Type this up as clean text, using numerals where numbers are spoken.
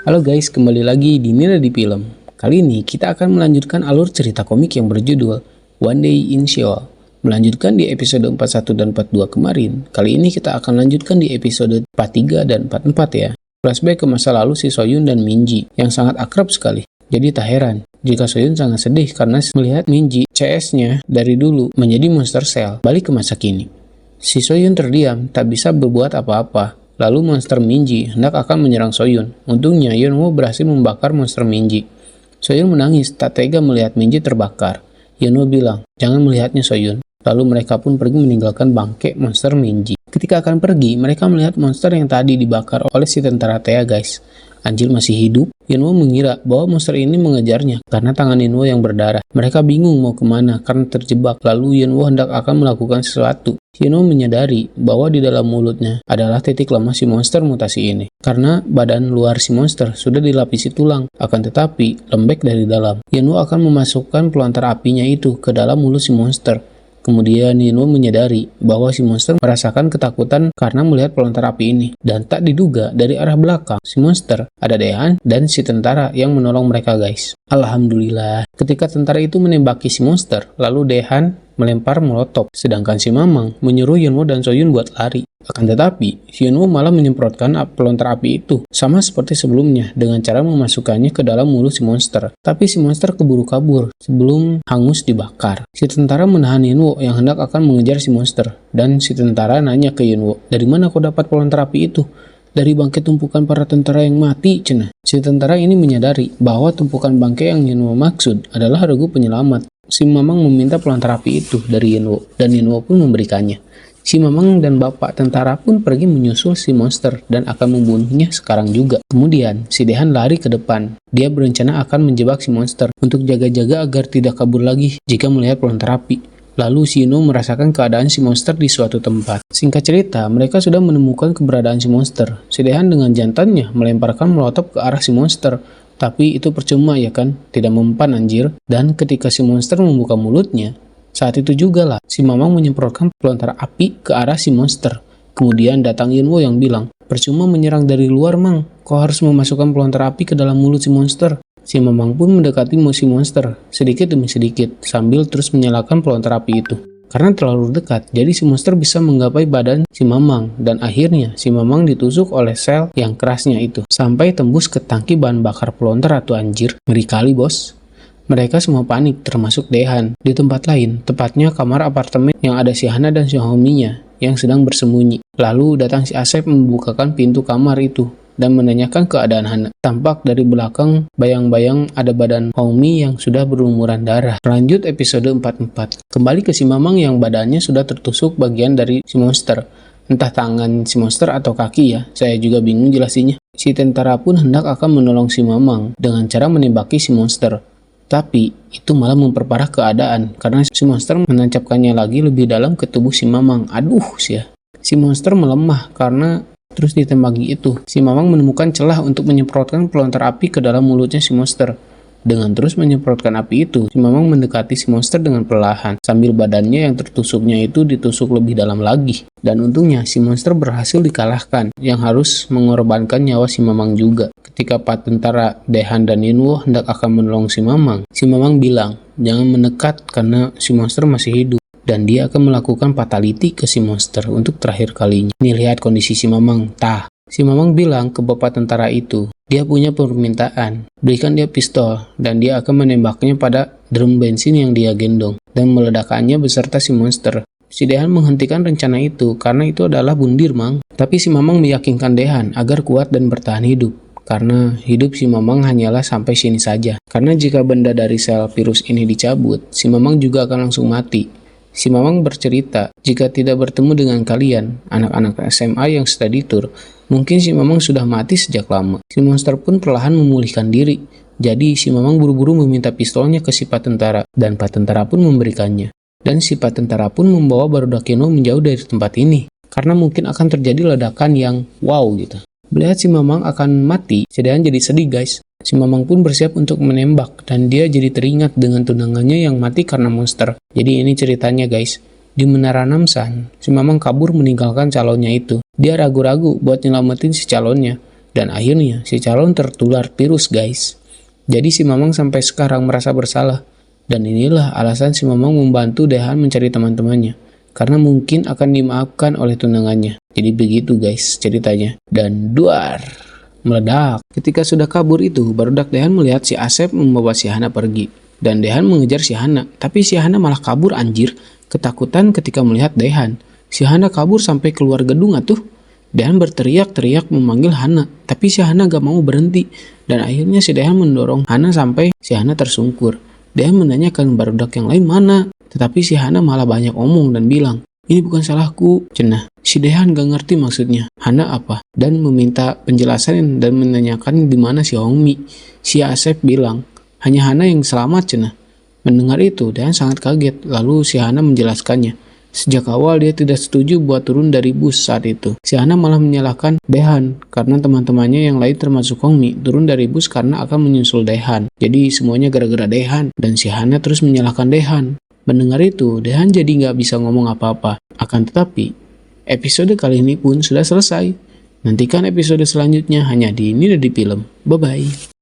Halo guys, kembali lagi di Nira di Film. Kali ini kita akan melanjutkan alur cerita komik yang berjudul One Day in Seoul. Melanjutkan di episode 41 dan 42 kemarin, kali ini kita akan lanjutkan di episode 43 dan 44 ya. Flashback ke masa lalu si Soyun dan Minji yang sangat akrab sekali. Jadi tak heran jika Soyun sangat sedih karena melihat Minji, CS-nya dari dulu menjadi monster cell, balik ke masa kini. Si Soyun terdiam, tak bisa berbuat apa-apa. Lalu monster Minji hendak akan menyerang Soyun. Untungnya Yeonwoo berhasil membakar monster Minji. Soyun menangis, tak tega melihat Minji terbakar. Yeonwoo bilang, jangan melihatnya Soyun. Lalu mereka pun pergi meninggalkan bangke monster Minji. Ketika akan pergi, mereka melihat monster yang tadi dibakar oleh si tentara Thea guys. Anjir masih hidup? Yeonwoo mengira bahwa monster ini mengejarnya karena tangan Yeonwoo yang berdarah. Mereka bingung mau kemana karena terjebak. Lalu Yeonwoo hendak akan melakukan sesuatu. Yeonwoo menyadari bahwa di dalam mulutnya adalah titik lemah si monster mutasi ini. Karena badan luar si monster sudah dilapisi tulang, akan tetapi lembek dari dalam. Yeonwoo akan memasukkan pelontar apinya itu ke dalam mulut si monster. Kemudian Yeonwoo menyadari bahwa si monster merasakan ketakutan karena melihat pelontar api ini. Dan tak diduga dari arah belakang si monster ada Daehan dan si tentara yang menolong mereka guys. Alhamdulillah. Ketika tentara itu menembaki si monster, lalu Daehan melempar molotov, sedangkan si Mamang menyuruh Yeonwoo dan Soyun buat lari. Akan tetapi, Yeonwoo malah menyemprotkan pelontar api itu, sama seperti sebelumnya, dengan cara memasukkannya ke dalam mulut si monster. Tapi si monster keburu kabur sebelum hangus dibakar. Si tentara menahan Yeonwoo yang hendak akan mengejar si monster, dan si tentara nanya ke Yeonwoo, dari mana kau dapat pelontar api itu? Dari bangkai tumpukan para tentara yang mati, cenah. Si tentara ini menyadari bahwa tumpukan bangkai yang Yeonwoo maksud adalah regu penyelamat. Si Mamang meminta pelontar api itu dari Yeonwoo, dan Yeonwoo pun memberikannya. Si Mamang dan bapak tentara pun pergi menyusul si monster dan akan membunuhnya sekarang juga. Kemudian, si Daehan lari ke depan. Dia berencana akan menjebak si monster untuk jaga-jaga agar tidak kabur lagi jika melihat pelontar api. Lalu si Yeonwoo merasakan keadaan si monster di suatu tempat. Singkat cerita, mereka sudah menemukan keberadaan si monster. Si Daehan dengan jantannya melemparkan molotov ke arah si monster. Tapi itu percuma ya kan, tidak mempan anjir. Dan ketika si monster membuka mulutnya, saat itu juga lah si Mamang menyemprotkan pelontar api ke arah si monster. Kemudian datang Yeonwoo yang bilang, percuma menyerang dari luar Mang, kau harus memasukkan pelontar api ke dalam mulut si monster. Si Mamang pun mendekati si monster sedikit demi sedikit sambil terus menyalakan pelontar api itu. Karena terlalu dekat, jadi si monster bisa menggapai badan si Mamang, dan akhirnya si Mamang ditusuk oleh sel yang kerasnya itu, sampai tembus ke tangki bahan bakar pelontar atau anjir. Ngeri kali bos. Mereka semua panik, termasuk Daehan. Di tempat lain, tepatnya kamar apartemen yang ada si Hana dan si Hominya yang sedang bersembunyi. Lalu datang si Asep membukakan pintu kamar itu dan menanyakan keadaan Hana. Tampak dari belakang bayang-bayang ada badan Homi yang sudah berlumuran darah. Lanjut episode 44. Kembali ke si Mamang yang badannya sudah tertusuk bagian dari si monster. Entah tangan si monster atau kaki ya, saya juga bingung jelasinnya. Si tentara pun hendak akan menolong si Mamang dengan cara menembaki si monster. Tapi itu malah memperparah keadaan karena si monster menancapkannya lagi lebih dalam ke tubuh si Mamang. Aduh sih ya. Si monster melemah karena terus ditembaki itu. Si Mamang menemukan celah untuk menyemprotkan pelontar api ke dalam mulutnya si monster. Dengan terus menyemprotkan api itu, si Mamang mendekati si monster dengan perlahan, sambil badannya yang tertusuknya itu ditusuk lebih dalam lagi. Dan untungnya si monster berhasil dikalahkan, yang harus mengorbankan nyawa si Mamang juga. Ketika Pak tentara Daehan dan Yeonwoo hendak akan menolong si Mamang bilang, jangan mendekat karena si monster masih hidup. Dan dia akan melakukan fatality ke si monster untuk terakhir kalinya. Nih lihat kondisi si Mamang, tah. Si Mamang bilang ke bapak tentara itu, dia punya permintaan, berikan dia pistol, dan dia akan menembaknya pada drum bensin yang dia gendong, dan meledakannya beserta si monster. Si Daehan menghentikan rencana itu, karena itu adalah bundir Mang. Tapi si Mamang meyakinkan Daehan agar kuat dan bertahan hidup. Karena hidup si Mamang hanyalah sampai sini saja. Karena jika benda dari sel virus ini dicabut, si Mamang juga akan langsung mati. Si Mamang bercerita, jika tidak bertemu dengan kalian, anak-anak SMA yang study tour, mungkin si Mamang sudah mati sejak lama. Si monster pun perlahan memulihkan diri. Jadi si Mamang buru-buru meminta pistolnya ke si Pak tentara, dan Pak tentara pun memberikannya. Dan si Pak tentara pun membawa barudak Yeonwoo menjauh dari tempat ini, karena mungkin akan terjadi ledakan yang wow gitu. Melihat si Mamang akan mati, si Daehan jadi sedih guys. Si Mamang pun bersiap untuk menembak, dan dia jadi teringat dengan tunangannya yang mati karena monster. Jadi ini ceritanya guys. Di Menara Namsan, si Mamang kabur meninggalkan calonnya itu. Dia ragu-ragu buat nyelamatin si calonnya. Dan akhirnya si calon tertular virus guys. Jadi si Mamang sampai sekarang merasa bersalah. Dan inilah alasan si Mamang membantu Dehan mencari teman-temannya. Karena mungkin akan dimaafkan oleh tunangannya. Jadi begitu guys ceritanya. Dan duar, meledak. Ketika sudah kabur itu, barudak Dehan melihat si Asep membawa si Hana pergi. Dan Dehan mengejar si Hana. Tapi si Hana malah kabur anjir. Ketakutan ketika melihat Dehan. Si Hana kabur sampai keluar gedung atuh. Dehan berteriak-teriak memanggil Hana, tapi si Hana gak mau berhenti. Dan akhirnya si Dehan mendorong Hana sampai si Hana tersungkur. Dehan menanyakan barudak yang lain mana, tetapi si Hana malah banyak omong dan bilang, "Ini bukan salahku," cenah. Si Dehan gak ngerti maksudnya Hana apa, dan meminta penjelasan dan menanyakan di mana si Hongmi. Si Asep bilang, "Hanya Hana yang selamat," cenah. Mendengar itu, Dehan sangat kaget, lalu si Hana menjelaskannya. Sejak awal dia tidak setuju buat turun dari bus saat itu. Si Hana malah menyalahkan Dehan karena teman-temannya yang lain termasuk Hongmi turun dari bus karena akan menyusul Dehan. Jadi semuanya gara-gara Dehan dan si Hana terus menyalahkan Dehan. Mendengar itu, Dehan jadi nggak bisa ngomong apa-apa. Akan tetapi, episode kali ini pun sudah selesai. Nantikan episode selanjutnya hanya di Nida di Film. Bye-bye.